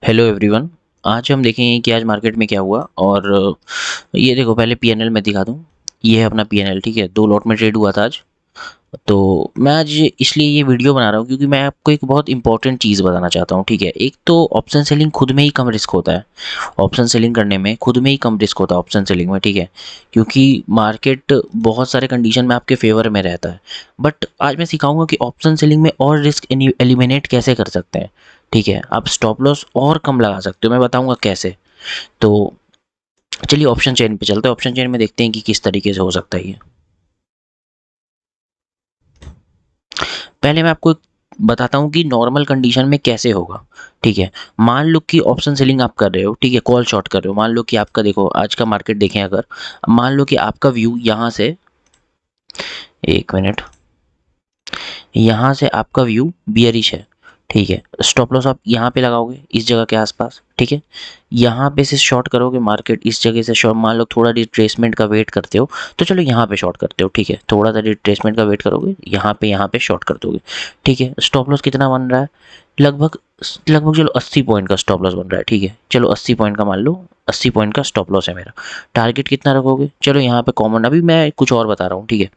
Hello everyone. आज हम देखेंगे कि आज मार्केट में क्या हुआ। और ये देखो, पहले पीएनएल में दिखा दूँ। ये है अपना पीएनएल, ठीक है। 2 लॉट में ट्रेड हुआ था आज। तो मैं आज इसलिए ये वीडियो बना रहा हूँ क्योंकि मैं आपको एक बहुत इंपॉर्टेंट चीज़ बताना चाहता हूँ, ठीक है। एक तो ऑप्शन सेलिंग खुद में ही कम रिस्क होता है। ऑप्शन सेलिंग करने में खुद में ही कम रिस्क होता है ऑप्शन सेलिंग में, ठीक है। क्योंकि मार्केट बहुत सारे कंडीशन में आपके फेवर में रहता है। बट आज मैं सिखाऊंगा कि ऑप्शन सेलिंग में और रिस्क एलिमिनेट कैसे कर सकते हैं, ठीक है। आप स्टॉप लॉस और कम लगा सकते हो, मैं बताऊंगा कैसे। तो चलिए ऑप्शन चेन पे चलते हैं। ऑप्शन चेन में देखते हैं कि किस तरीके से हो सकता है ये। पहले मैं आपको बताता हूँ कि नॉर्मल कंडीशन में कैसे होगा, ठीक है। मान लो कि ऑप्शन सेलिंग आप कर रहे हो, ठीक है, कॉल शॉर्ट कर रहे हो। मान लो कि आपका, देखो आज का मार्केट देखें अगर, मान लो कि आपका व्यू यहाँ से, एक मिनट, यहाँ से आपका व्यू बियरिश है, ठीक है। स्टॉप लॉस आप यहाँ पे लगाओगे इस जगह के आसपास, ठीक है। यहाँ पे से शॉर्ट करोगे मार्केट, इस जगह से शॉर्ट, मान लो थोड़ा रिट्रेसमेंट का वेट करते हो तो चलो यहाँ पे शॉर्ट करते हो, ठीक है। थोड़ा सा रिट्रेसमेंट का वेट करोगे, यहाँ पे शॉर्ट कर दोगे, ठीक है। स्टॉप लॉस कितना बन रहा है? लगभग लगभग चलो 80 पॉइंट का स्टॉप लॉस बन रहा है, ठीक है। चलो 80 पॉइंट का मान लो, 80 पॉइंट का स्टॉप लॉस है मेरा। टारगेट कितना रखोगे? चलो यहाँ पे कॉमन, अभी मैं कुछ और बता रहा हूँ, ठीक है।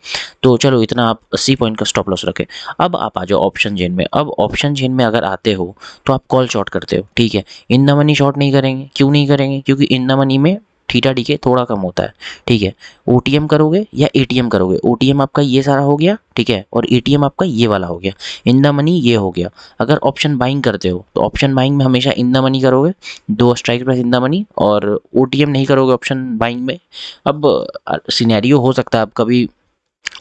तो चलो इतना आप 80 पॉइंट का स्टॉप लॉस रखें। अब आप आ जाओ ऑप्शन चेन में। अब ऑप्शन चेन में अगर आते हो तो आप कॉल शॉर्ट करते हो, ठीक है। इन द मनी शॉर्ट नहीं करेंगे। क्यों नहीं करेंगे? क्योंकि इन द मनी में थीटा डीके थोड़ा कम होता है, ठीक है। ओटीएम करोगे या एटीएम करोगे? ओटीएम आपका ये सारा हो गया, ठीक है, और एटीएम आपका ये वाला हो गया। इन द मनी ये हो गया। अगर ऑप्शन बाइंग करते हो तो ऑप्शन बाइंग में हमेशा इन द मनी करोगे, 2 strike price in the money, और ओटीएम नहीं करोगे ऑप्शन बाइंग में। अब सिनेरियो हो सकता है आप कभी,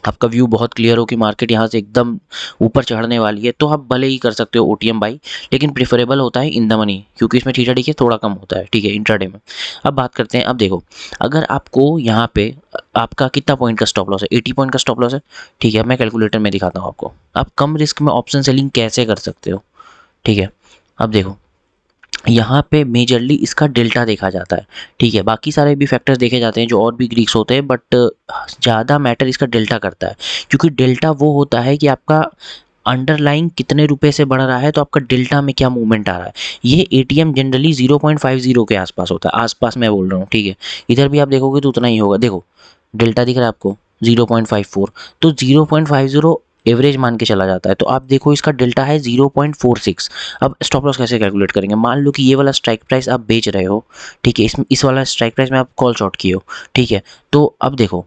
आपका व्यू बहुत क्लियर हो कि मार्केट यहाँ से एकदम ऊपर चढ़ने वाली है, तो आप भले ही कर सकते हो ओटीएम बाई। लेकिन प्रेफरेबल होता है इन द मनी, क्योंकि इसमें थीटा डीके थोड़ा कम होता है, ठीक है, इंट्राडे में। अब बात करते हैं। अब देखो, अगर आपको यहाँ पे आपका कितना पॉइंट का स्टॉप लॉस है? 80 पॉइंट का स्टॉप लॉस है, ठीक है। मैं कैलकुलेटर में दिखाता हूँ आपको, आप कम रिस्क में ऑप्शन सेलिंग कैसे कर सकते हो, ठीक है। अब देखो, यहाँ पे मेजरली इसका डेल्टा देखा जाता है, ठीक है। बाकी सारे भी फैक्टर्स देखे जाते हैं जो और भी ग्रीक्स होते हैं, बट ज़्यादा मैटर इसका डेल्टा करता है। क्योंकि डेल्टा वो होता है कि आपका अंडरलाइंग कितने रुपए से बढ़ रहा है, तो आपका डेल्टा में क्या मूवमेंट आ रहा है। ये एटीएम जनरली 0.50 के आसपास होता है, आसपास मैं बोल रहा हूँ, ठीक है। इधर भी आप देखोगे तो उतना ही होगा। देखो डेल्टा दिख रहा है आपको 0.54, तो 0.50 एवरेज मान के चला जाता है। तो आप देखो इसका डेल्टा है 0.46। अब स्टॉप लॉस कैसे कैलकुलेट करेंगे? मान लो कि ये वाला स्ट्राइक प्राइस आप बेच रहे हो, ठीक है, इस वाला स्ट्राइक प्राइस में आप कॉल शॉर्ट किए हो, ठीक है। तो अब देखो,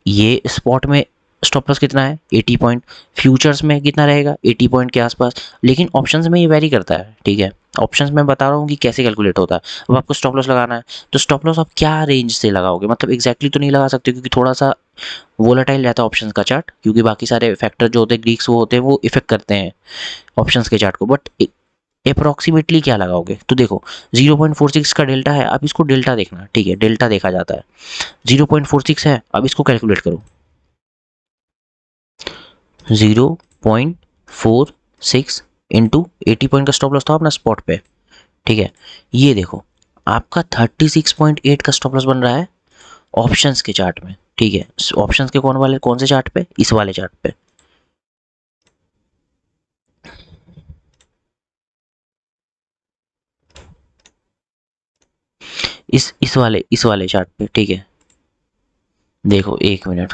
ये स्पॉट में स्टॉप लॉस कितना है? 80 पॉइंट। फ्यूचर्स में कितना रहेगा? 80 पॉइंट के आसपास। लेकिन ऑप्शंस में ये वेरी करता है, ठीक है। ऑप्शंस में बता रहा हूँ कि कैसे कैलकुलेट होता है। अब आपको स्टॉप लॉस लगाना है, तो स्टॉप लॉस आप क्या रेंज से लगाओगे? मतलब एग्जैक्टली तो नहीं लगा सकते, क्योंकि थोड़ा सा वोलेटाइल रहता है ऑप्शंस का चार्ट, क्योंकि बाकी सारे फैक्टर जो होते हैं ग्रीक्स वो होते हैं, वो इफेक्ट करते हैं ऑप्शंस के चार्ट को। बट अप्रोक्सीमेटली क्या लगाओगे? तो देखो 0.46 का डेल्टा है, अब इसको डेल्टा देखना, ठीक है, डेल्टा देखा जाता है। 0.46 है, अब इसको कैलकुलेट करो। 0.46 इंटू 80 पॉइंट का स्टॉप लॉस था अपना स्पॉट पे, ठीक है। ये देखो, आपका 36.8 का स्टॉप लॉस बन रहा है ऑप्शंस के चार्ट में, ठीक है। ऑप्शंस के कौन से चार्ट पे? इस वाले चार्ट पे, इस वाले चार्ट पे, ठीक है। देखो एक मिनट,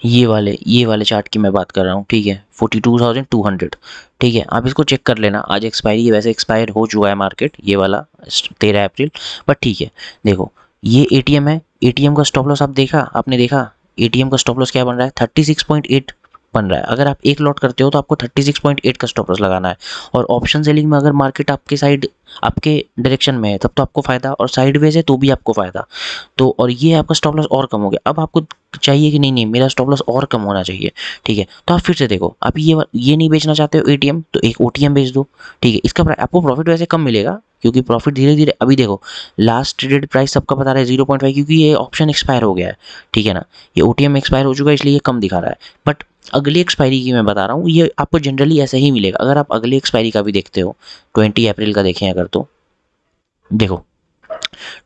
ये वाले चार्ट की मैं बात कर रहा हूँ, ठीक है। 42,200, ठीक है। आप इसको चेक कर लेना। आज एक्सपायरी, वैसे एक्सपायर हो चुका है मार्केट, ये वाला 13 अप्रैल, बट ठीक है। देखो ये एटीएम है, एटीएम का स्टॉप लॉस आप देखा, आपने देखा एटीएम का स्टॉप लॉस क्या बन रहा है? 36.8 बन रहा है। अगर आप एक लॉट करते हो तो आपको 36.8 का स्टॉप लॉस लगाना है। और ऑप्शन सेलिंग में अगर मार्केट आपके साइड, आपके डायरेक्शन में है, तब तो आपको फायदा, और साइडवेज है तो भी आपको फायदा। तो और ये आपका स्टॉप लॉस और कम हो गया। अब आपको चाहिए कि नहीं नहीं मेरा स्टॉप लॉस और कम होना चाहिए, ठीक है। तो आप फिर से देखो, आप ये नहीं बेचना चाहते हो एटीएम, तो एक ओटीएम बेच दो, ठीक है। इसका आपको प्रॉफिट वैसे कम मिलेगा, क्योंकि प्रॉफिट धीरे धीरे, अभी देखो लास्ट ट्रेडेड प्राइस सबका बता रहा है 0.5, क्योंकि ये ऑप्शन एक्सपायर हो गया है, ठीक है ना। ये ओटीएम एक्सपायर हो चुका है, इसलिए ये कम दिखा रहा है। बट अगली एक्सपायरी की मैं बता रहा हूँ, ये आपको जनरली ऐसा ही मिलेगा। अगर आप अगली एक्सपायरी का भी देखते हो, 20 अप्रैल का देखें अगर, तो देखो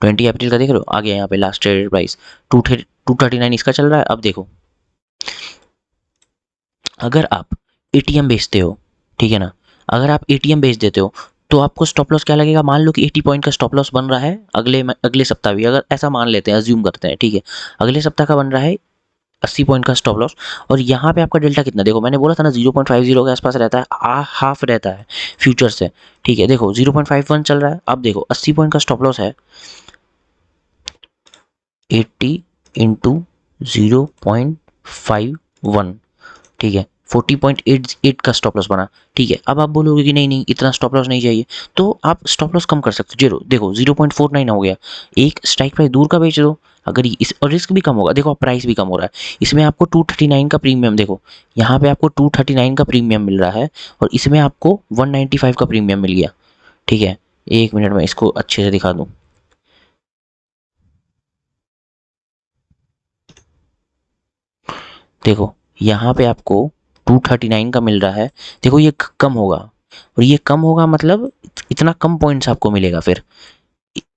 20 अप्रैल का देख रहे हो, आ गया यहाँ पे लास्ट ट्रेडेड प्राइस 239 इसका चल रहा है। अब देखो, अगर आप एटीएम बेचते हो, ठीक है ना, अगर आप एटीएम बेच देते हो तो आपको स्टॉप लॉस क्या लगेगा, मान लो कि 80 पॉइंट का स्टॉप लॉस बन रहा है अगले सप्ताह भी, अगर ऐसा मान लेते हैं, अज्यूम करते हैं, ठीक है, अगले सप्ताह का बन रहा है 80 पॉइंट का स्टॉप लॉस, और यहाँ पे आपका डेल्टा कितना, देखो मैंने बोला था ना 0.50 के आसपास रहता है, हाफ रहता है फ्यूचर से, ठीक है, देखो 0.51 चल रहा है, अब देखो 80 पॉइंट का स्टॉप लॉस है, 80 इंटू 0.51, ठीक है, 40.88 का स्टॉप लॉस बना, ठीक है, अब आप बोलोगे कि नहीं नहीं इतना स्टॉप लॉस नहीं चाहिए, तो आप स्टॉप लॉस कम कर सकते हो, जीरो, देखो 0.49 हो गया, एक स्ट्राइक प्राइस दूर का बेच दो, अगर इस और रिस्क भी कम होगा, देखो प्राइस भी कम हो रहा है, इसमें आपको 239 का प्रीमियम, देखो यहाँ पे आपको 239 का प्रीमियम मिल रहा है और इसमें आपको 195 का प्रीमियम मिल गया, ठीक है, एक मिनट में इसको अच्छे से दिखा दूं, देखो यहाँ पे आपको 239 का मिल रहा है, देखो ये कम होगा, और ये कम होगा मतलब इतना कम पॉइंट्स आपको मिलेगा फिर,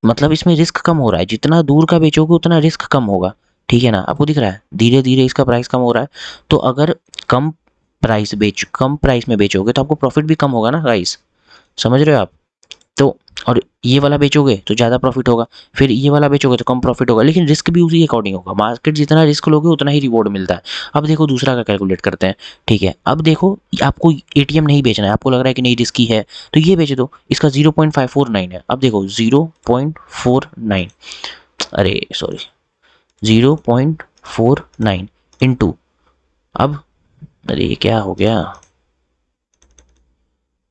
मतलब इसमें रिस्क कम हो रहा है, जितना दूर का बेचोगे उतना रिस्क कम होगा, ठीक है ना, आपको दिख रहा है धीरे धीरे इसका प्राइस कम हो रहा है, तो अगर कम प्राइस में बेचोगे तो आपको प्रॉफिट भी कम होगा ना गाइस, समझ रहे हो आप, तो और ये वाला बेचोगे तो ज़्यादा प्रॉफिट होगा, फिर ये वाला बेचोगे तो कम प्रॉफिट होगा, लेकिन रिस्क भी उसी अकॉर्डिंग होगा, मार्केट जितना रिस्क लोगे उतना ही रिवॉर्ड मिलता है। अब देखो दूसरा का कैलकुलेट करते हैं, ठीक है, अब देखो आपको एटीएम नहीं बेचना है, आपको लग रहा है कि नहीं रिस्की है तो ये बेच दो, इसका 0.549 है, अब देखो 0.49, अरे सॉरी 0.49 इंटू, अब अरे ये क्या हो गया,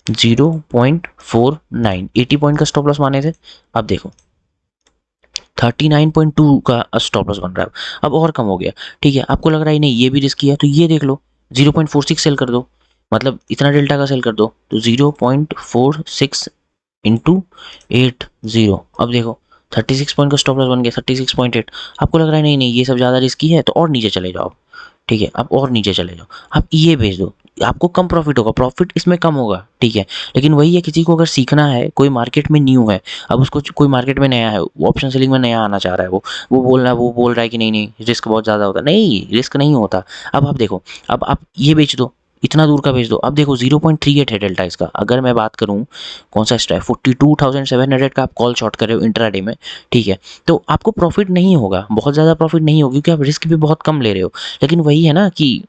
0.49, 80 पॉइंट का स्टॉप लॉस माने थे, अब देखो 39.2 का स्टॉप लॉस बन रहा है, अब और कम हो गया, ठीक है, आपको लग रहा है नहीं ये भी रिस्की है तो ये देख लो 0.46 सेल कर दो, मतलब इतना डेल्टा का सेल कर दो, तो 0.46 इंटू 80, अब देखो 36 पॉइंट का स्टॉप लॉस बन गया 36.8, आपको लग रहा है नहीं नहीं ये सब ज़्यादा रिस्की है तो और नीचे चले जाओ, ठीक है, आप और नीचे चले जाओ, आप ये भेज दो, आपको कम प्रॉफिट होगा, प्रॉफिट इसमें कम होगा, ठीक है, लेकिन वही है किसी को अगर सीखना है, कोई मार्केट में न्यू है, अब उसको कोई मार्केट में नया है, वो ऑप्शन सेलिंग में नया आना चाह रहा है, वो बोल रहा है कि नहीं नहीं रिस्क बहुत ज़्यादा होता है, नहीं रिस्क नहीं होता, अब आप देखो, अब आप ये बेच दो, इतना दूर का बेच दो, अब देखो 0.38 है डेल्टा इसका, अगर मैं बात करूँ कौन सा स्ट्राइक 42,700 का आप कॉल शॉर्ट कर रहे हो इंट्राडे में, ठीक है, तो आपको प्रॉफिट नहीं होगा, बहुत ज़्यादा प्रॉफिट नहीं होगा क्योंकि आप रिस्क भी बहुत कम ले रहे हो, लेकिन वही है ना कि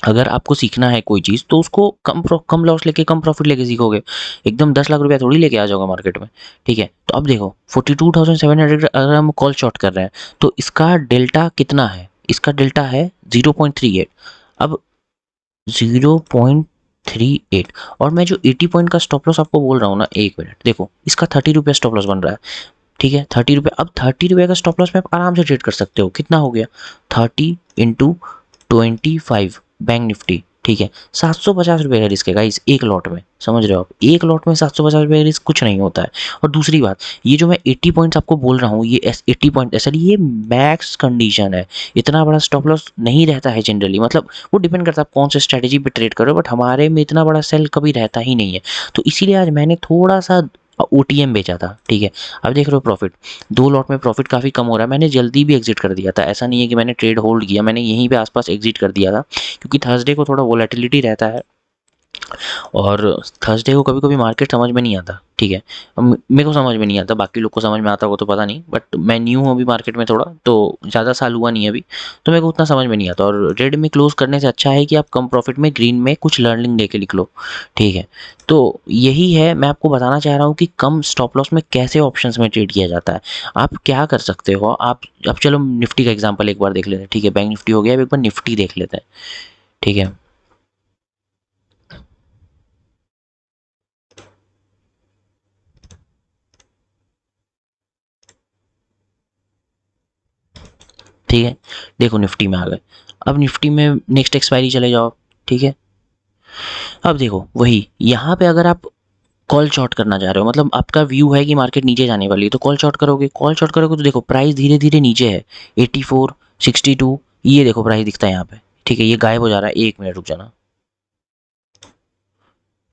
अगर आपको सीखना है कोई चीज़ तो उसको कम लॉस लेके कम प्रॉफिट लेके सीखोगे, एकदम 10 लाख रुपया थोड़ी लेके आ जाओगे मार्केट में, ठीक है, तो अब देखो 42,700 अगर हम कॉल शॉर्ट कर रहे हैं तो इसका डेल्टा कितना है, इसका डेल्टा है 0.38, अब 0.38, और मैं जो 80 पॉइंट का स्टॉप लॉस आपको बोल रहा हूँ ना, एक मिनट देखो इसका 30 रुपये स्टॉप लॉस बन रहा है, ठीक है 30 रुपये, अब 30 रुपये का स्टॉप लॉस में आप आराम से ट्रेड कर सकते हो, कितना हो गया 30 इंटू 25 बैंक निफ्टी, ठीक है, 750 रुपये का रिस्क है गाइस एक लॉट में, समझ रहे हो आप, एक लॉट में 750 रुपये का रिस्क कुछ नहीं होता है, और दूसरी बात ये जो मैं 80 पॉइंट्स आपको बोल रहा हूँ, ये 80 पॉइंट सर ये मैक्स कंडीशन है, इतना बड़ा स्टॉप लॉस नहीं रहता है जनरली, मतलब वो डिपेंड करता है आप कौन से स्ट्रेटेजी पे ट्रेड करो, बट हमारे में इतना बड़ा सेल कभी रहता ही नहीं है, तो इसीलिए आज मैंने थोड़ा सा ओटीएम बेचा था, ठीक है, अब देख रहे हो प्रॉफिट, 2 लॉट में प्रॉफिट काफ़ी कम हो रहा है, मैंने जल्दी भी एग्जिट कर दिया था, ऐसा नहीं है कि मैंने ट्रेड होल्ड किया, मैंने यहीं पे आसपास एग्जिट कर दिया था, क्योंकि थर्सडे को थोड़ा वोलेटिलिटी रहता है, और थर्सडे को कभी कभी मार्केट समझ में नहीं आता, ठीक है, मेरे को समझ में नहीं आता, बाकी लोग को समझ में आता होगा तो पता नहीं, बट मैं न्यू हूँ अभी मार्केट में थोड़ा, तो ज़्यादा साल हुआ नहीं है अभी, तो मेरे को उतना समझ में नहीं आता, और रेड में क्लोज करने से अच्छा है कि आप कम प्रॉफिट में ग्रीन में कुछ लर्निंग लेके लिख लो, ठीक है, तो यही है मैं आपको बताना चाह रहा हूँ कि कम स्टॉप लॉस में कैसे ऑप्शंस में ट्रेड किया जाता है, आप क्या कर सकते हो, आप अब चलो निफ्टी का एग्जाम्पल एक बार देख लेते हैं, ठीक है, बैंक निफ्टी हो गया, अब एक बार निफ्टी देख लेते हैं, ठीक है, ठीक है, देखो निफ्टी में आ गए, अब निफ्टी में नेक्स्ट एक्सपायरी चले जाओ, ठीक है, अब देखो वही यहाँ पे अगर आप कॉल शॉर्ट करना चाह रहे हो, मतलब आपका व्यू है कि मार्केट नीचे जाने वाली है, तो कॉल शॉर्ट करोगे तो देखो प्राइस धीरे धीरे नीचे है, 84 62, ये देखो प्राइस दिखता है यहाँ पे, ठीक है, ये गायब हो जा रहा है, एक मिनट रुक जाना,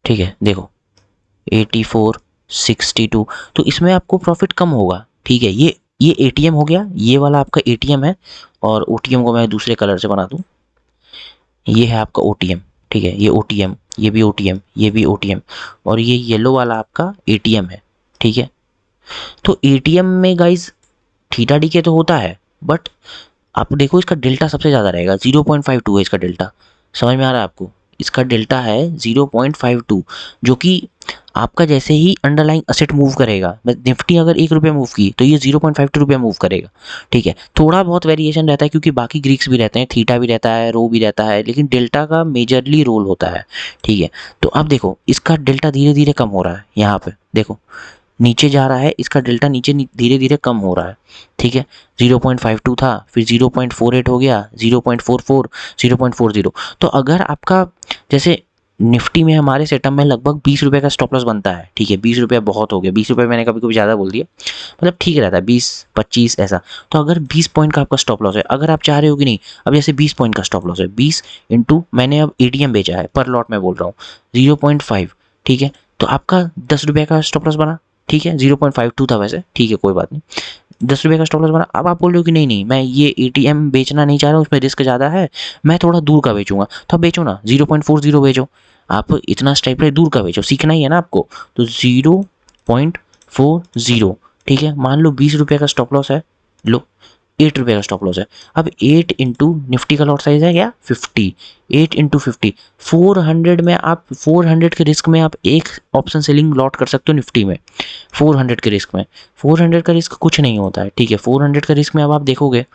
ठीक है, देखो 84 62, तो इसमें आपको प्रॉफिट कम होगा, ठीक है, ये एटीएम हो गया, ये वाला आपका एटीएम है, और ओटीएम को मैं दूसरे कलर से बना दूं, ये है आपका ओटीएम, ठीक है, ये OTM, ये भी OTM, ये भी OTM, और ये येलो वाला आपका ATM है, ठीक है। तो ATM में गाइज थीटा डीके तो होता है, बट आप देखो इसका डेल्टा सबसे ज़्यादा रहेगा, 0.52 है इसका डेल्टा। समझ में आ रहा है आपको? इसका डेल्टा है 0.52, जो कि आपका जैसे ही अंडरलाइंग असेट मूव करेगा, निफ्टी अगर 1 रुपये मूव की तो ये 0.52 रुपये मूव करेगा, ठीक है। थोड़ा बहुत वेरिएशन रहता है क्योंकि बाकी ग्रीक्स भी रहते हैं, थीटा भी रहता है, रो भी रहता है, लेकिन डेल्टा का मेजरली रोल होता है, ठीक है। तो अब देखो इसका डेल्टा धीरे धीरे कम हो रहा है, यहाँ पे देखो नीचे जा रहा है, इसका डेल्टा नीचे धीरे धीरे कम हो रहा है, ठीक है। 0.52 था, फिर 0.48 हो गया, 0.44, 0.40। तो अगर आपका जैसे निफ्टी में हमारे सेटअप में लगभग 20 रुपये का स्टॉप लॉस बनता है, ठीक है। 20 रुपये बहुत हो गया, 20 रुपये मैंने कभी कभी ज़्यादा बोल दिया, मतलब ठीक रहता है 20-25 ऐसा। तो अगर 20 पॉइंट का आपका स्टॉप लॉस है, अगर आप चाह रहे हो कि नहीं, अब जैसे 20 पॉइंट का स्टॉप लॉस है, 20 इंटू मैंने अब ATM बेचा है, पर लॉट में बोल रहा हूँ 0.5, ठीक है। तो आपका 10 रुपये का स्टॉप लॉस बना, ठीक है। 0.52 था वैसे, ठीक है, कोई बात नहीं, 10 रुपये का स्टॉप लॉस बना। अब आप बोल रहे हो कि नहीं नहीं मैं ये ATM बेचना नहीं चाह रहा हूँ, उसमें रिस्क ज़्यादा है, मैं थोड़ा दूर का बेचूंगा, तो आप बेचो ना, 0.40 बेचो। आप इतना स्ट्राइक प्राइस दूर का बेचो, सीखना ही है ना आपको। तो 0.40, ठीक है। मान लो 20 रुपये का स्टॉप लॉस है, लो 8 रुपये का स्टॉप लॉस है। अब 8 इंटू निफ्टी का लॉट साइज है क्या 50, 8 इंटू 50, 400 में आप 400 के रिस्क में आप एक ऑप्शन सेलिंग लॉट कर सकते हो निफ्टी में, 400 के रिस्क में। 400 का रिस्क कुछ नहीं होता है, ठीक है। 400 का रिस्क में अब आप देखोगे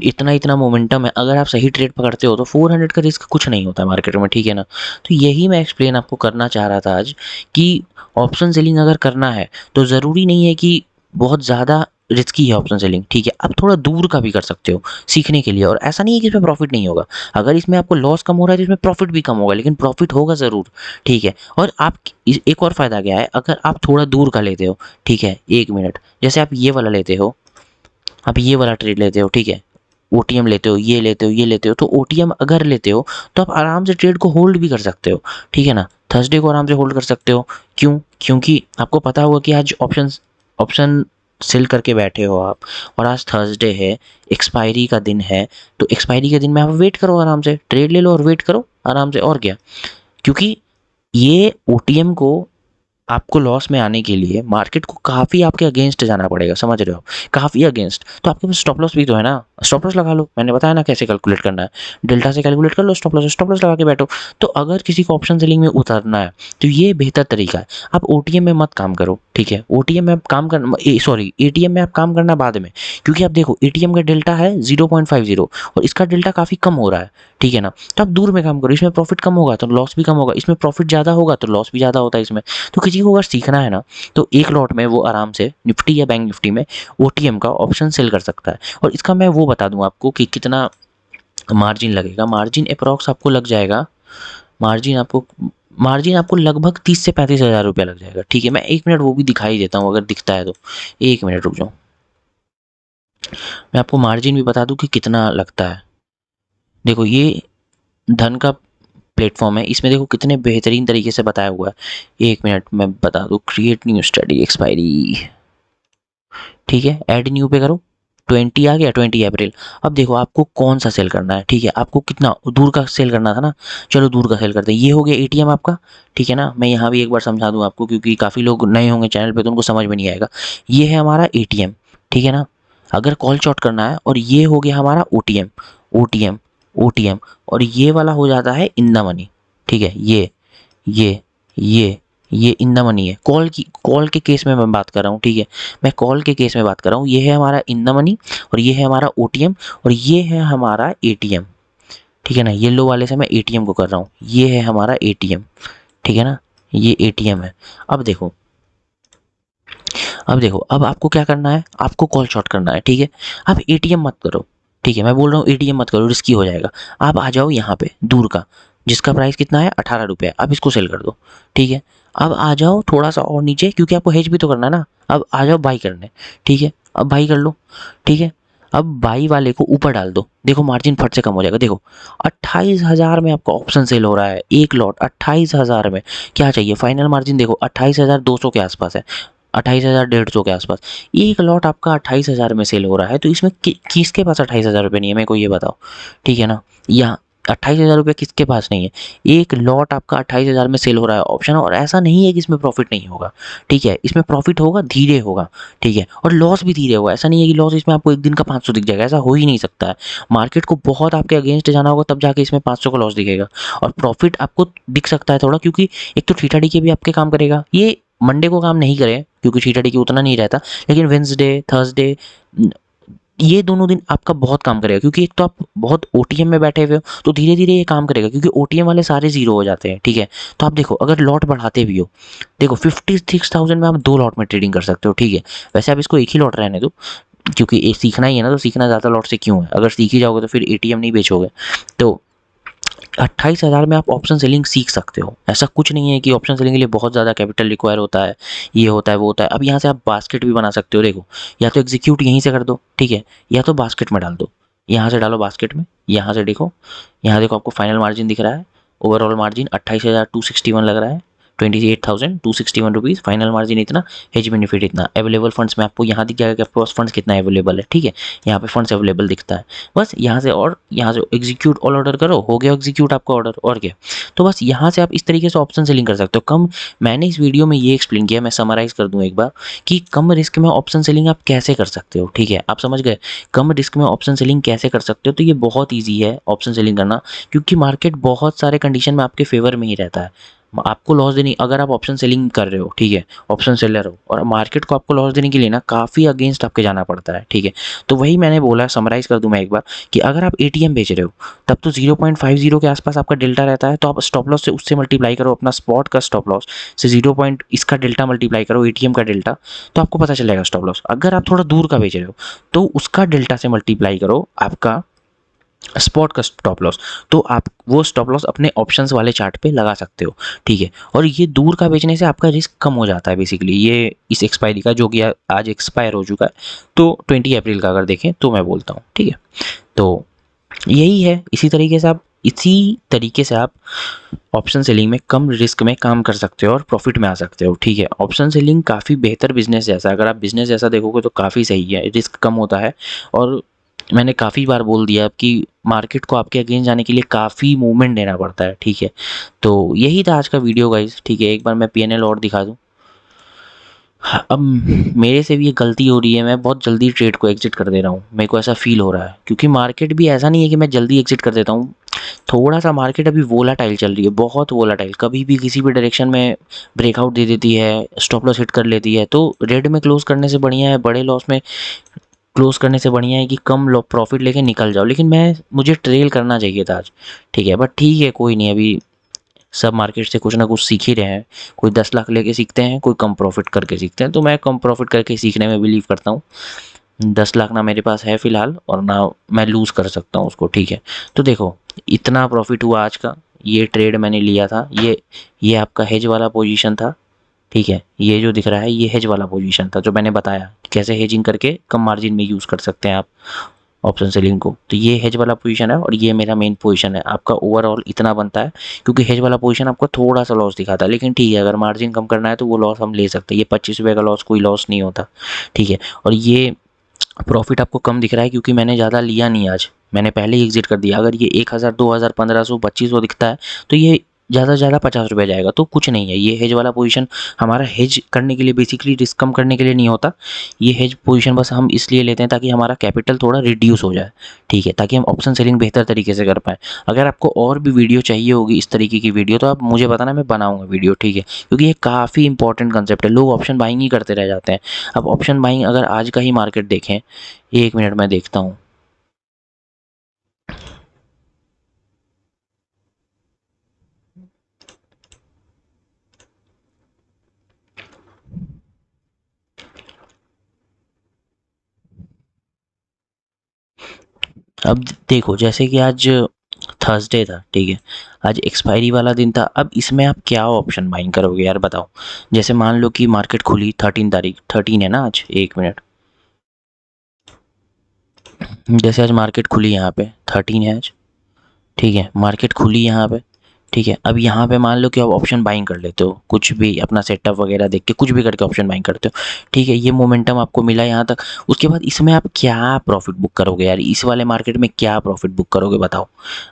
इतना इतना मोमेंटम है, अगर आप सही ट्रेड पकड़ते हो तो 400 का रिस्क कुछ नहीं होता है मार्केट में, ठीक है ना। तो यही मैं एक्सप्लेन आपको करना चाह रहा था आज, कि ऑप्शन सेलिंग अगर करना है तो ज़रूरी नहीं है कि बहुत ज़्यादा रिस्की है ऑप्शन सेलिंग, ठीक है। आप थोड़ा दूर का भी कर सकते हो सीखने के लिए, और ऐसा नहीं है कि इसमें प्रॉफिट नहीं होगा। अगर इसमें आपको लॉस कम हो रहा है तो इसमें प्रॉफिट भी कम होगा, लेकिन प्रॉफिट होगा ज़रूर, ठीक है। और आप एक और फ़ायदा क्या है, अगर आप थोड़ा दूर का लेते हो, ठीक है, 1 मिनट, जैसे आप ये वाला लेते हो, आप ये वाला ट्रेड लेते हो, ठीक है, OTM लेते हो, ये लेते हो, ये लेते हो, तो OTM अगर लेते हो तो आप आराम से ट्रेड को होल्ड भी कर सकते हो, ठीक है ना। थर्सडे को आराम से होल्ड कर सकते हो, क्यों? क्योंकि आपको पता होगा कि आज ऑप्शन सेल करके बैठे हो आप, और आज थर्सडे है, एक्सपायरी का दिन है, तो एक्सपायरी के दिन में आप वेट करो, आराम से ट्रेड ले लो और वेट करो आराम से, और क्या। क्योंकि ये OTM को आपको लॉस में आने के लिए मार्केट को काफ़ी आपके अगेंस्ट जाना पड़ेगा, समझ रहे हो, काफ़ी अगेंस्ट। तो आपके पास स्टॉप लॉस भी तो है ना, स्टॉप लॉस लगा लो, मैंने बताया ना कैसे कैलकुलेट करना है, डेल्टा से कैलकुलेट कर लो स्टॉप लॉस लगा के बैठो। तो अगर किसी को ऑप्शन सेलिंग में उतरना है तो ये बेहतर तरीका है, आप OTM में मत काम करो, ठीक है। OTM में आप काम करना, सॉरी ATM में आप काम करना बाद में, क्योंकि आप देखो ATM का डेल्टा है 0.50 और इसका डेल्टा काफ़ी कम हो रहा है, ठीक है ना। तो आप दूर में काम करो, इसमें प्रॉफिट कम होगा तो लॉस भी कम होगा, इसमें प्रॉफिट ज़्यादा होगा तो लॉस भी ज़्यादा होता है इसमें। तो किसी को अगर सीखना है ना, तो एक लॉट में वो आराम से निफ्टी या बैंक निफ्टी में OTM का ऑप्शन सेल कर सकता है। और इसका मैं वो बता दूं आपको कि कितना मार्जिन लगेगा। मार्जिन अप्रॉक्स आपको लग जाएगा, मार्जिन आपको लगभग 30 से 35 हज़ार रुपया लग जाएगा, ठीक है। मैं 1 मिनट वो भी दिखाई देता हूँ, अगर दिखता है तो 1 मिनट रुक जाओ, मैं आपको मार्जिन भी बता दूं कि कितना लगता है। देखो ये धन का प्लेटफॉर्म है, इसमें देखो कितने बेहतरीन तरीके से बताया हुआ है। 1 मिनट मैं बता दूँ, क्रिएट न्यू स्टडी एक्सपायरी, ठीक है, ऐड न्यू पे करो, 20 आ गया, 20 अप्रैल। अब देखो आपको कौन सा सेल करना है, ठीक है, आपको कितना दूर का सेल करना था ना, चलो दूर का सेल करते हैं। ये हो गया ATM आपका, ठीक है ना। मैं यहाँ भी एक बार समझा दूँ आपको, क्योंकि काफ़ी लोग नए होंगे चैनल पे तो उनको समझ में नहीं आएगा। ये है हमारा ATM, ठीक है ना, अगर कॉल शॉर्ट करना है, और ये हो गया हमारा OTM, OTM, OTM, और ये वाला हो जाता है इन द मनी, ठीक है। ये ये ये इन द मनी है, कॉल के केस में मैं बात कर रहा हूँ, ठीक है, मैं कॉल के केस में बात कर रहा हूँ। ये है हमारा इन द मनी, और ये है हमारा OTM, और ये है हमारा ATM, ठीक है ना। येलो वाले से मैं ATM को कर रहा हूँ, ये है हमारा ATM, ठीक है ना, ये ATM है। अब देखो, अब आपको क्या करना है, आपको कॉल शॉर्ट करना है, ठीक है। आप ATM मत करो, ठीक है, मैं बोल रहा हूँ ATM मत करो, रिस्की हो जाएगा। आप आ जाओ यहाँ पे दूर का, जिसका प्राइस कितना है 18 रुपये, अब इसको सेल कर दो, ठीक है। अब आ जाओ थोड़ा सा और नीचे, क्योंकि आपको हेज भी तो करना है ना। अब आ जाओ बाई करने, ठीक है, अब बाई कर लो, ठीक है। अब बाई वाले को ऊपर डाल दो, देखो मार्जिन फट से कम हो जाएगा। देखो 28,000 में आपका ऑप्शन सेल हो रहा है, एक लॉट 28,000 में। क्या चाहिए फाइनल मार्जिन, देखो 28,200 के आसपास है, 28,150 के आसपास। एक लॉट आपका 28,000 में सेल हो रहा है, तो इसमें किसके पास 28,000 रुपये नहीं है, मेरे को ये बताओ, ठीक है ना। यहाँ ₹28,000 किसके पास नहीं है? एक लॉट आपका 28,000 में सेल हो रहा है ऑप्शन, और ऐसा नहीं है कि इसमें प्रॉफिट नहीं होगा, ठीक है? इसमें प्रॉफिट होगा, धीरे होगा, ठीक है? और लॉस भी धीरे होगा। ऐसा नहीं है कि लॉस इसमें आपको एक दिन का 500 दिख जाएगा, ऐसा हो ही नहीं सकता है। मार्केट को बहुत आपके अगेंस्ट जाना होगा तब जाके इसमें 500 का लॉस दिखेगा, और प्रॉफिट आपको दिख सकता है थोड़ा, क्योंकि एक तो थीटा डीके भी आपके काम करेगा। ये मंडे को काम नहीं करे क्योंकि थीटा डीके उतना नहीं रहता, लेकिन वेडनेसडे, थर्सडे, ये दोनों दिन आपका बहुत काम करेगा, क्योंकि एक तो आप बहुत ओटीएम में बैठे हुए हो, तो धीरे धीरे ये काम करेगा, क्योंकि ओटीएम वाले सारे जीरो हो जाते हैं, ठीक है? तो आप देखो, अगर लॉट बढ़ाते भी हो, देखो 56,000 में आप 2 लॉट में ट्रेडिंग कर सकते हो, ठीक है? वैसे आप इसको एक ही लॉट रहने दो, क्योंकि ये सीखना ही है ना, तो सीखना ज़्यादा लॉट से क्यों है? अगर सीख ही जाओगे तो फिर एटीएम नहीं बेचोगे। तो 28,000 में आप ऑप्शन सेलिंग सीख सकते हो। ऐसा कुछ नहीं है कि ऑप्शन सेलिंग के लिए बहुत ज़्यादा कैपिटल रिक्वायर होता है, ये होता है, वो होता है। अब यहाँ से आप बास्केट भी बना सकते हो। देखो, या तो एग्जीक्यूट यहीं से कर दो, ठीक है? या तो बास्केट में डाल दो। यहाँ से डालो बास्केट में, यहाँ से देखो, यहाँ देखो आपको फाइनल मार्जिन दिख रहा है। ओवरऑल मार्जिन 28,261 लग रहा है, 28,261 रुपीज़। फाइनल मार्जिन इतना, हेज बेनिफिट इतना। अवेलेबल फंड्स में आपको यहाँ दिख जाएगा कि आपके पास फंड्स कितना अवेलेबल है, ठीक है? यहाँ पे फंड्स अवेलेबल दिखता है। बस यहाँ से, और यहाँ से एग्जीक्यूट ऑल ऑर्डर करो, हो गया एग्जीक्यूट आपका ऑर्डर, और क्या? तो बस यहाँ से आप इस तरीके से ऑप्शन सेलिंग कर सकते हो। कम, मैंने इस वीडियो में ये एक्सप्लेन किया, मैं समराइज़ कर दूँ एक बार, कि कम रिस्क में ऑप्शन सेलिंग आप कैसे कर सकते हो, ठीक है? आप समझ गए? कम रिस्क में ऑप्शन सेलिंग कैसे कर सकते हो? तो ये बहुत ईज़ी है ऑप्शन सेलिंग करना, क्योंकि मार्केट बहुत सारे कंडीशन में आपके फेवर में ही रहता है। आपको लॉस देनी, अगर आप ऑप्शन सेलिंग कर रहे हो, ठीक है, ऑप्शन सेलर हो, और मार्केट को आपको लॉस देने के लिए ना काफ़ी अगेंस्ट आपके जाना पड़ता है, ठीक है? तो वही मैंने बोला, समराइज़ कर दूं मैं एक बार, कि अगर आप एटीएम बेच रहे हो, तब तो 0.50 के आसपास आपका डेल्टा रहता है, तो आप स्टॉप लॉस से उससे मल्टीप्लाई करो, अपना स्पॉट का स्टॉप लॉस से 0 पॉइंट इसका डेल्टा मल्टीप्लाई करो, एटीएम का डेल्टा, तो आपको पता चल जाएगा स्टॉप लॉस। अगर आप थोड़ा दूर का बेच रहे हो, तो उसका डेल्टा से मल्टीप्लाई करो आपका स्पॉट का स्टॉप लॉस, तो आप वो स्टॉप लॉस अपने ऑप्शंस वाले चार्ट पे लगा सकते हो, ठीक है? और ये दूर का बेचने से आपका रिस्क कम हो जाता है बेसिकली। ये इस एक्सपायरी का, जो कि आज एक्सपायर हो चुका है, तो 20 अप्रैल का अगर देखें तो मैं बोलता हूँ, ठीक है? तो यही है, इसी तरीके से आप ऑप्शन सेलिंग में कम रिस्क में काम कर सकते हो और प्रॉफिट में आ सकते हो, ठीक है? ऑप्शन सेलिंग काफ़ी बेहतर बिजनेस जैसा, अगर आप बिजनेस जैसा देखोगे तो काफ़ी सही है, रिस्क कम होता है। और मैंने काफ़ी बार बोल दिया कि मार्केट को आपके अगेंस्ट जाने के लिए काफ़ी मूवमेंट देना पड़ता है, ठीक है? तो यही था आज का वीडियो गाइस, ठीक है? एक बार मैं पीएनएल और दिखा दूँ। अब मेरे से भी ये गलती हो रही है, मैं बहुत जल्दी ट्रेड को एग्जिट कर दे रहा हूँ, मेरे को ऐसा फील हो रहा है, क्योंकि मार्केट भी ऐसा नहीं है कि मैं जल्दी एग्जिट कर देता हूँ। थोड़ा सा मार्केट अभी वोलाटाइल चल रही है, बहुत वोलाटाइल, कभी भी किसी भी डायरेक्शन में ब्रेकआउट दे देती है, स्टॉप लॉस हिट कर लेती है। तो रेड में क्लोज करने से बढ़िया है, बड़े लॉस में क्लोज करने से बढ़िया है कि कम लो प्रॉफिट लेके निकल जाओ। लेकिन मुझे ट्रेल करना चाहिए था आज, ठीक है? बट ठीक है, कोई नहीं, अभी सब मार्केट से कुछ ना कुछ सीख ही रहे हैं। कोई 10 लाख लेके सीखते हैं, कोई कम प्रॉफिट करके सीखते हैं, तो मैं कम प्रॉफिट करके सीखने में बिलीव करता हूँ। 10 लाख ना मेरे पास है फिलहाल, और ना मैं लूज़ कर सकता हूँ उसको, ठीक है? तो देखो, इतना प्रॉफिट हुआ आज का, ये ट्रेड मैंने लिया था, ये आपका हेज वाला पोजीशन था, ठीक है? ये जो दिख रहा है, ये हेज वाला पोजीशन था, जो मैंने बताया कैसे हेजिंग करके कम मार्जिन में यूज़ कर सकते हैं आप ऑप्शन सेलिंग को। तो ये हेज वाला पोजीशन है, और ये मेरा मेन पोजीशन है। आपका ओवरऑल इतना बनता है, क्योंकि हेज वाला पोजीशन आपको थोड़ा सा लॉस दिखाता है, लेकिन ठीक है, अगर मार्जिन कम करना है तो वो लॉस हम ले सकते हैं। ये 25 रुपये का लॉस कोई लॉस नहीं होता, ठीक है? और ये प्रॉफिट आपको कम दिख रहा है क्योंकि मैंने ज़्यादा लिया नहीं आज, मैंने पहले ही एग्जिट कर दिया। अगर ये 1000, 2000, 1500, 2500 दिखता है, तो ये ज़्यादा से ज़्यादा 50 रुपये जाएगा, तो कुछ नहीं है। ये हेज वाला पोजीशन हमारा हेज करने के लिए, बेसिकली रिस्क कम करने के लिए नहीं होता। ये हेज पोजीशन बस हम इसलिए लेते हैं ताकि हमारा कैपिटल थोड़ा रिड्यूस हो जाए, ठीक है? ताकि हम ऑप्शन सेलिंग बेहतर तरीके से कर पाएँ। अगर आपको और भी वीडियो चाहिए होगी इस तरीके की वीडियो, तो आप मुझे बताना, मैं बनाऊँगा वीडियो, ठीक है? क्योंकि ये काफ़ी इंपॉर्टेंट कंसेप्ट है, लोग ऑप्शन बाइंग ही करते रह जाते हैं। अब ऑप्शन बाइंग, अगर आज का ही मार्केट देखें, 1 मिनट मैं देखता हूँ। अब देखो, जैसे कि आज थर्सडे था, ठीक है? आज एक्सपायरी वाला दिन था। अब इसमें आप क्या ऑप्शन बाइंग करोगे यार, बताओ? जैसे मान लो कि मार्केट खुली 13 तारीख, 13 है ना आज, 1 मिनट। जैसे आज मार्केट खुली यहाँ पे 13 है आज, ठीक है? मार्केट खुली यहाँ पे, ठीक है। अब यहाँ पे मान लो कि आप ऑप्शन बाइंग कर लेते हो, कुछ भी अपना सेटअप वगैरह देख के कुछ भी करके ऑप्शन बाइंग करते हो, ठीक है। ये मोमेंटम आपको मिला यहाँ तक, उसके बाद इसमें आप क्या प्रॉफिट बुक करोगे यार, इस वाले मार्केट में क्या प्रॉफिट बुक करोगे बताओ।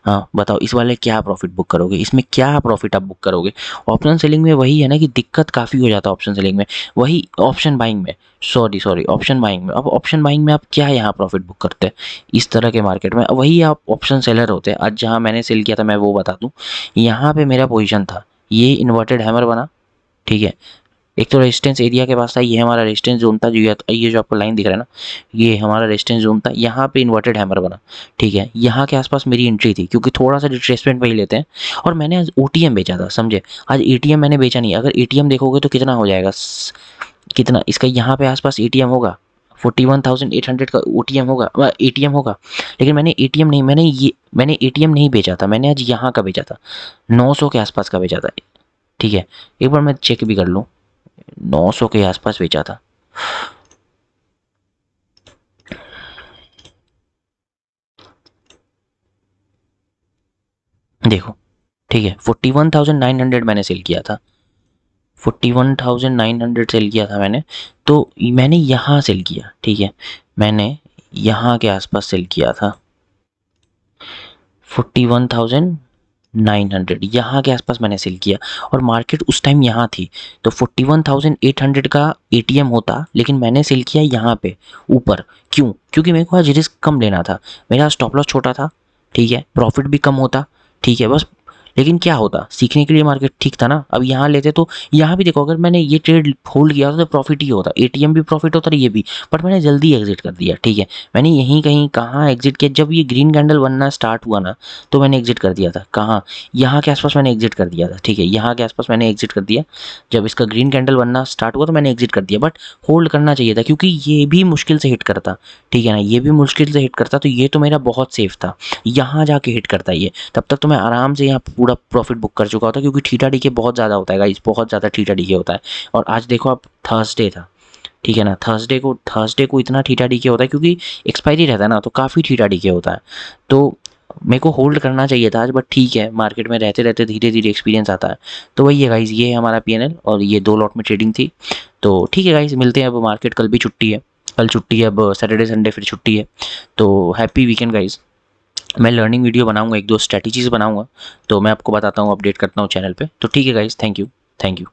हाँ बताओ, इस वाले क्या प्रॉफिट बुक करोगे, इसमें क्या प्रॉफिट आप बुक करोगे। ऑप्शन सेलिंग में वही है ना कि दिक्कत काफ़ी हो जाता है ऑप्शन सेलिंग में, वही ऑप्शन बाइंग में, सॉरी सॉरी ऑप्शन बाइंग में। अब ऑप्शन बाइंग में आप क्या यहाँ प्रॉफिट बुक करते हैं इस तरह के मार्केट में, वही आप ऑप्शन सेलर होते हैं। आज जहाँ मैंने सेल किया था मैं वो बता दूं, यहाँ पे मेरा पोजीशन था, ये इन्वर्टेड हैमर बना, ठीक है। एक तो रेजिस्टेंस एरिया के पास था, ये हमारा रेजिस्टेंस जोन था, जो ये जो आपको लाइन दिख रहा है ना, ये हमारा रेजिस्टेंस जोन था। यहाँ पे इन्वर्टेड हैमर बना, ठीक है। यहाँ के आसपास मेरी एंट्री थी, क्योंकि थोड़ा सा रिट्रेसमेंट वही लेते हैं। और मैंने आज ओटीएम बेचा था, समझे। आज एटीएम मैंने बेचा नहीं। अगर एटीएम देखोगे तो कितना हो जाएगा, कितना इसका यहाँ पे आसपास एटीएम होगा, 41,800 का ओटीएम होगा, एटीएम होगा। लेकिन मैंने एटीएम नहीं, मैंने एटीएम नहीं बेचा था, मैंने आज यहाँ का बेचा था, 900 के आसपास का बेचा था, ठीक है। एक बार मैं चेक भी कर लूँ, 900 के आसपास बेचा था। देखो, ठीक है, 41,900 मैंने सेल किया था, 41,900 सेल किया था मैंने। तो मैंने यहाँ सेल किया, ठीक है, मैंने यहाँ के आसपास सेल किया था 41,900, यहाँ के आसपास मैंने सेल किया। और मार्केट उस टाइम यहाँ थी, तो 41,800 का एटीएम होता, लेकिन मैंने सेल किया यहाँ पे ऊपर। क्यों? क्योंकि मेरे को आज रिस्क कम लेना था, मेरा स्टॉप लॉस छोटा था, ठीक है, प्रॉफिट भी कम होता, ठीक है, बस। लेकिन क्या होता, सीखने के लिए मार्केट ठीक था ना। अब यहाँ लेते तो यहाँ भी देखो, अगर मैंने ये ट्रेड होल्ड किया होता तो प्रॉफिट ही होता, एटीएम भी प्रॉफिट होता, ये भी। बट मैंने जल्दी एग्जिट कर दिया, ठीक है। मैंने यहीं कहीं कहाँ एग्जिट किया, जब ये ग्रीन कैंडल बनना स्टार्ट हुआ ना, तो मैंने एग्जिट कर दिया था। कहाँ? यहाँ के आसपास मैंने एग्जिट कर दिया था, ठीक है, यहाँ के आसपास मैंने एग्जिट कर दिया। जब इसका ग्रीन कैंडल बनना स्टार्ट हुआ तो मैंने एग्जिट कर दिया। बट होल्ड करना चाहिए था, क्योंकि ये भी मुश्किल से हिट करता, ठीक है ना, ये भी मुश्किल से हिट करता, तो ये तो मेरा बहुत सेफ था। यहाँ जाके हिट करता ये, तब तक तो मैं आराम से यहाँ पूरा प्रॉफिट बुक कर चुका होता, क्योंकि थीटा डीके बहुत ज़्यादा होता है गाइस, बहुत ज़्यादा थीटा डीके होता है। और आज देखो आप, थर्सडे था, ठीक है ना, थर्सडे को इतना थीटा डीके होता है, क्योंकि एक्सपायरी रहता है ना, तो काफ़ी थीटा डीके होता है। तो मेरे को होल्ड करना चाहिए था आज, बट ठीक है, मार्केट में रहते रहते धीरे धीरे एक्सपीरियंस आता है। तो वही है गाइज, ये है हमारा पीएनएल, और ये 2 लॉट में ट्रेडिंग थी। तो ठीक है गाइज, मिलते हैं। अब मार्केट कल भी छुट्टी है, कल छुट्टी है, अब सैटरडे संडे फिर छुट्टी है। तो हैप्पी वीकेंड गाइज। मैं लर्निंग वीडियो बनाऊंगा, 1-2 स्ट्रैटेजीज बनाऊंगा, तो मैं आपको बताता हूँ, अपडेट करता हूँ चैनल पे। तो ठीक है guys, thank you, thank you.